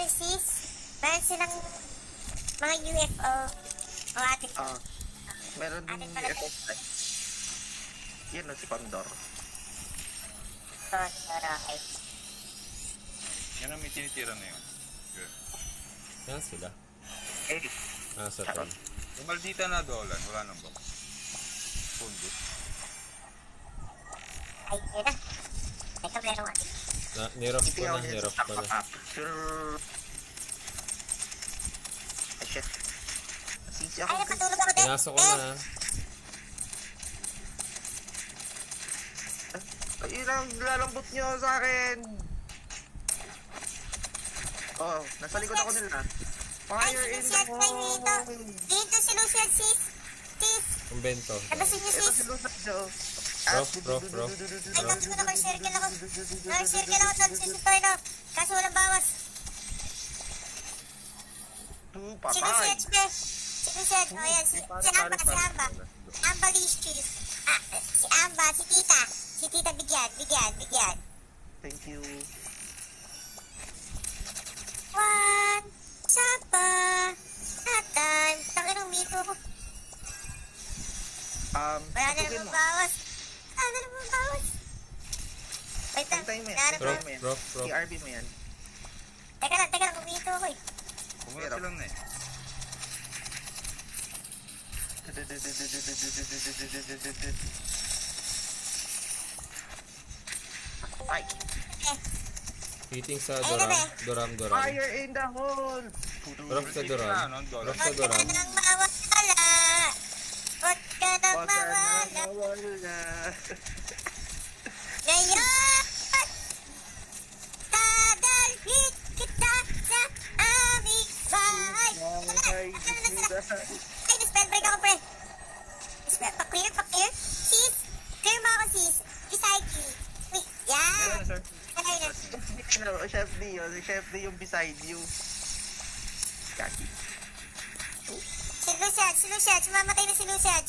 sis. Meron silang mga UFO. O atin ko. Meron din UFO. Yan na si Pandor. Condor, okay. Yan ang may tinitira na yun. Good. Yan sila. Eh, Sa tol. Yung maldita na dolan, wala nang ba? Pundo. Ay, yun na. Teka, meron atin. Nirap ko na, nirap ko na. Ay, shit. Nasisi Ay, ako. napatulog ako din. Pinasok ko na. Ay, lalambot nyo sa akin. Oh, nasa likod ako nila. Ay, Fire in si the Luciad kayo dito. hole. Dito si Luciad, sis. Sis. Kumbento. Labasin niyo, Ito sis. si Luciad. Rough. Ay, tapos ko na circle ako. Circle ako doon si Torno. Kaso walang bawas. Si Luciad, be. Si Luciad. O yan, si Amba, si Amba. Amba Licious. Si Amba, si Tita. Si Tita, bigyan. Thank you. One. Sapa. Atan. Takin ng mito ko. Wala na Tutukin naman mo. bawas. Wait lang. Antayin mo yan. Nahanap Antayin ko. mo yan. Rough. I-RB mo yan. Teka lang, kumito ako eh. Pumunta lang na eh. Ay! Hitting sa Ayun na, Doram. Fire in the hole! Rough sa Doram. Rough sa Huwag ka Doram. nang mawala. Huwag ka nang Wag ka na mawala. mawala. Ngayon, dadalhin kita sa aming bahay. Ay, Ay, dispel break ako, pre. Dispel, pa-clear. Sis, clear mo ako, sis. Beside you. Wait, yan. Alay na. Chef D yun. Chef D yung beside you. Kaki. Si Luciad. Sumamatay na si Luciad.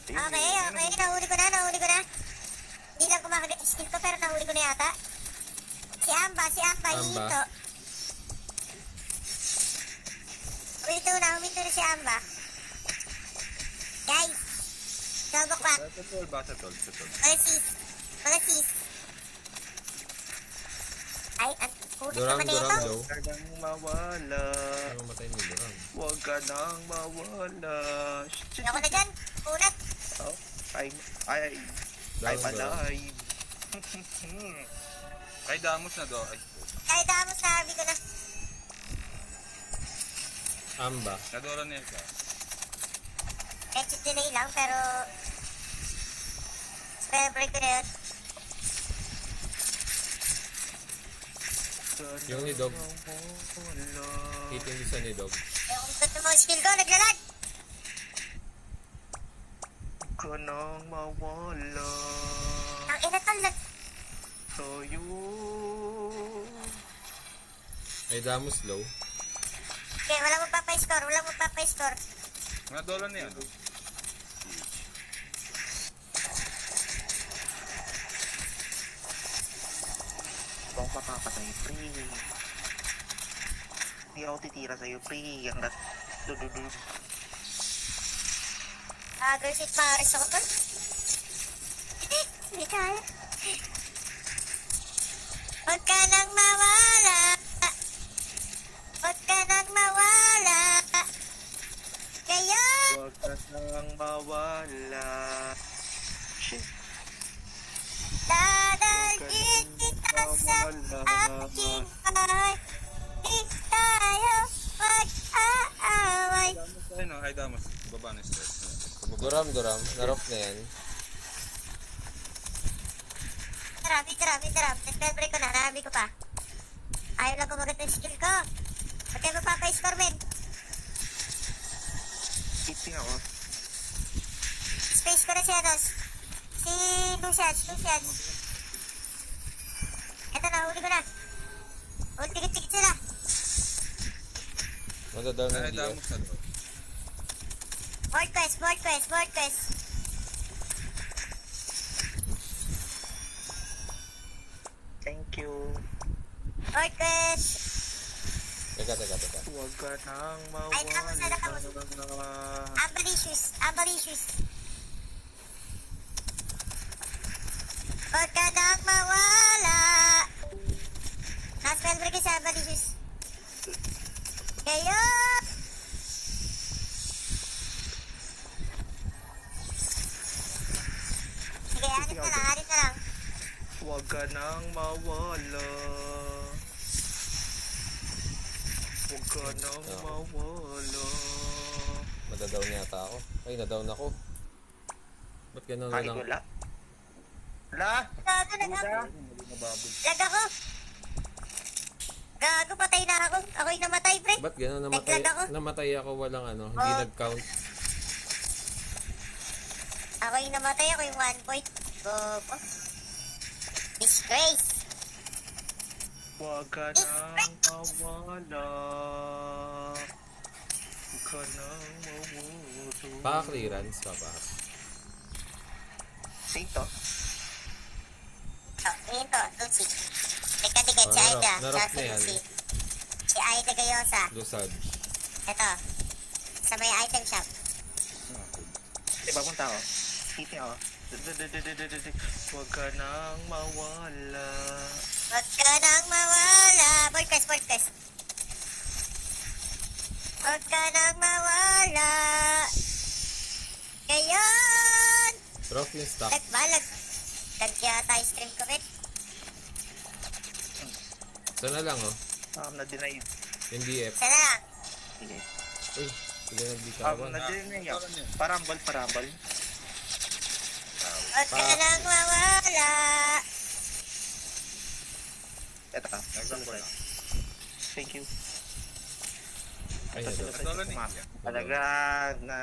Okay. Nahuli ko na. Hindi lang kumakagat yung skill ko, pero nahuli ko na yata. Si Amba, hihito. Huminto na si Amba. Guys, sabok pa. Basta tol. Mga sis. Ay, ang putik Doram naman na ito. low. Huwag ka nang mawala. Ano matay ni Doram? Huwag ka nang mawala. Hindi ako na dyan. Unat. Oh, I'm Doram. alive. Kay Damos na do. Ay, Kahit damos, sabi ko na. Amba. nadolan niya ka. Exit delay lang, pero... Spell break ko na yun. Yung ni Dog. Hitting isa ni Dog. Yung gusto mo skill ko, naglalag. Huwag ka nang mawala. Ang inatol na. Sa'yo. Ay, Damus low. Okay, walang magpapay-score. Nadolan niya. Huwag ka papatay, pre. Hindi ako titira sa'yo, pre. Hanggat dududu. Aggressive Paris ako to. Hindi kaya. Huwag ka nang mawala. Ngayon, Huwag ka nang mawala. Shit. dadalhin kita sa aking bahay. Di tayo mag-aaway. Ay no, ay Damos. Baba na stress. Doram. Narock na yan. Taram. Spell break ko na, narabi ko pa. Ayaw lang kumagat ng skill ko. Ba't kayo magpapay-score, men? Hitting ako. Space ko na si Anos. Si Luciad. Eto na, huli ko na. Tikit sila. Madadaw ng Ay, DF. Damos na do. Board quest. Thank you. Board quest. Teka. Huwag ka nang Ay, tapos na tapos. mawala. Avaricious. Huwag ka nang mawala. Last spell break is Avaricious. Kayo! Sige, anin na lang. Huwag ka nang mawala. Huwag ka nang mawala. Madadown yata ako. Ay, nadown ako. Ba't ganun Kahit lang? wala. Wala. Gago na Wala. Lag ako. Gago, patay na ako. Ako'y namatay, pre. Ba't ganun Naglag ako. namatay ako walang ano, hindi Oh. nag-count. Ako'y namatay. Ako yung 1 point. Gogo. Disgrace. Huwag ka nang mawala. Huwag ka nang mawala. Paka-clearance pa ba? Sito. Ito, Lucy. Teka, si Aida. narap Sa na yan. Lucy. Si Aida Gayosa. Lusad. Ito. Sa may item shop. Di ba punta ako? Titi ako. Huwag ka nang mawala. Huwag ka nang mawala. Podcast. Huwag ka nang mawala. Ngayon! Drop yung stock. Nagbalag. Kagyata yung stream ko, bet. Sana lang oh. Na-deny. Yung DF. Sana lang. Sige. Uy, sila nagbitawan. Na-deny ako. Parambal. Huwag ka nang mawala. Eto. Thank you. Ay, nadown. Nadolan eh. Talaga na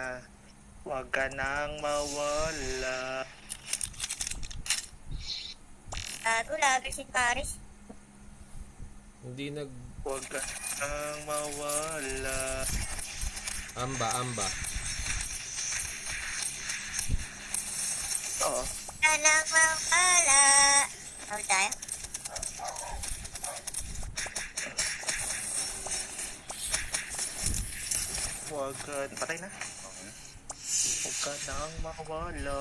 huwag ka nang mawala. Gago, lagi si Paris. Hindi nag... Huwag ka nang mawala. Amba. Oo. Huwag ka nang mawala. Hold tayo. Huwag ka... Patay na. Huwag ka nang mawala.